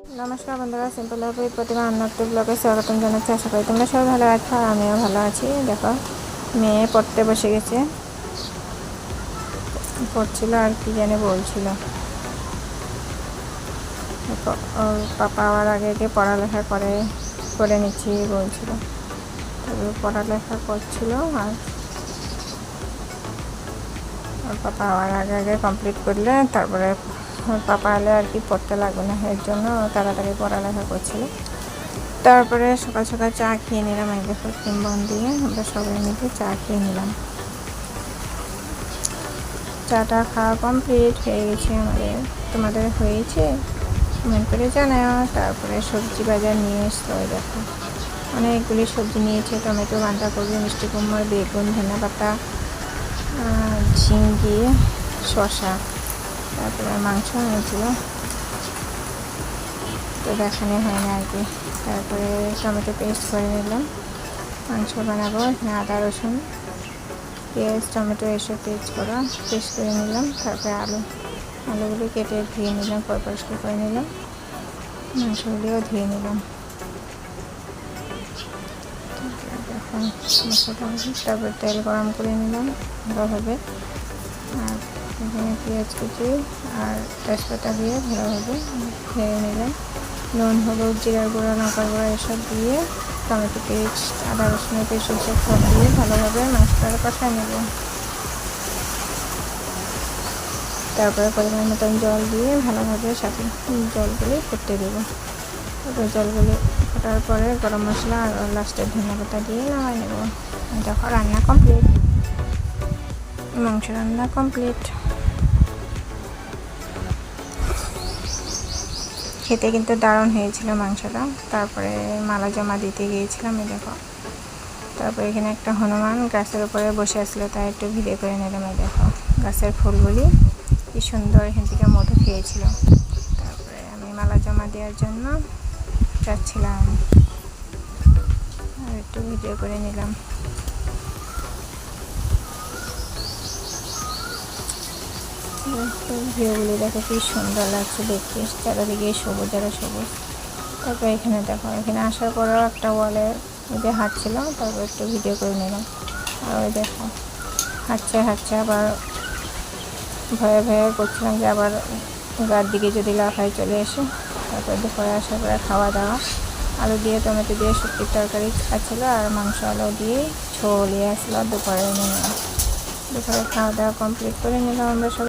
নমস্কার বন্ধুরা, simple life with প্রতিমা অন্যত্ব ব্লগে স্বাগতম জানাচ্ছি। আশা করি তোমরা সবাই ভালো আছো আর আমিও ভালো আছি। দেখো, মেয়ে পড়তে বসে গেছে, পড়ছিল আর কি জানি বলছিল। ওর পাপা আবার আগে পড়ালেখা করে নিচ্ছি বলছিল। তবে পড়ালেখা করছিল আর ওর পাপা আবার আগে কমপ্লিট করলে তারপরে ওর পাপা এলে আর কি পড়তে লাগবে না, এর জন্য তাড়াতাড়ি পড়ালেখা করছিল। তারপরে সকাল সকাল চা খেয়ে নিলাম। এই দেখো কিম্বন দিয়ে আমরা সবাই মিলে চা খেয়ে নিলাম। চাটা খাওয়া কমপ্লিট হয়ে গেছে আমাদের। তোমাদের হয়েছে কমেন্ট করে জানাও। তারপরে সবজি বাজার নিয়ে এসলো। দেখো অনেকগুলি সবজি নিয়েছে, টমেটো, বাঁধাকপি, মিষ্টি কুমড়ো, বেগুন, ধনেপাতা, ঝিঙ্গি, শসা, তারপরে মাংস নিয়েছিল, তো দেখানো হয় না আর কি। তারপরে টমেটো পেস্ট করে নিলাম, মাংস বানাবো। এখানে আদা, রসুন, পেঁয়াজ, টমেটো এসব পেস্ট করে নিলাম। তারপরে আলুগুলি কেটে ধুয়ে নিলাম, পরিষ্কার করে নিলাম। মাংসগুলিও ধুয়ে নিলাম। তারপর তেল গরম করে নিলাম ভালোভাবে। আর এখানে পেঁয়াজ কুচি আর তেজপাতা দিয়ে ভালোভাবে ভেজে নিলাম। নুন, হলুদ, জিরার গুঁড়া, লঙ্কার গুঁড়া এসব দিয়ে টমেটো পেস্ট, আদা রসুনের পেস্ট এসব সব দিয়ে ভালোভাবে মাংসটা কষায় নেব। তারপরে পরিমাণ মতন জল দিয়ে ভালোভাবে সাথে জলগুলি ফুটতে দেবো। তারপরে জলগুলি ফোটার পরে গরম মশলা আর লাস্টের ধনেপাতা দিয়ে নামাই নেব। দেখো রান্না কমপ্লিট, মাংস রান্না কমপ্লিট। খেতে কিন্তু দারুণ হয়েছিল মাংসটা। তারপরে মালা জমা দিতে গিয়েছিলাম। এই দেখো, তারপরে এখানে একটা হনুমান গাছের উপরে বসে আসলো, তাই একটু ভিডিও করে নিলাম। এই দেখো গাছের ফুলগুলি কি সুন্দর, এখান থেকে মধু খেয়েছিল। তারপরে আমি মালা জমা দেওয়ার জন্য যাচ্ছিলাম আর একটু ভিডিও করে নিলাম। ভিউগুলি দেখো কি সুন্দর লাগছে দেখতে, চারিদিকে সবুজ আর সবুজ। তারপরে এখানে দেখো, এখানে আসার পরেও একটা ওয়ালে যে হাঁটছিল, তারপর একটু ভিডিও করে নিলাম। আর ওই দেখো হাঁটছে আবার ভয়ে করছিলাম যে আবার গার দিকে যদি লাফায় চলে এসে। তারপর দুপুরে আসার পরে খাওয়া দাওয়া, আলু দিয়ে টমেটো দিয়ে শুক্তির তরকারি ছিল আর মাংস আলু দিয়ে ঝোল আসলো দুপুরে খাওয়া দাওয়া কমপ্লিট করে নিলাম আমরা সব।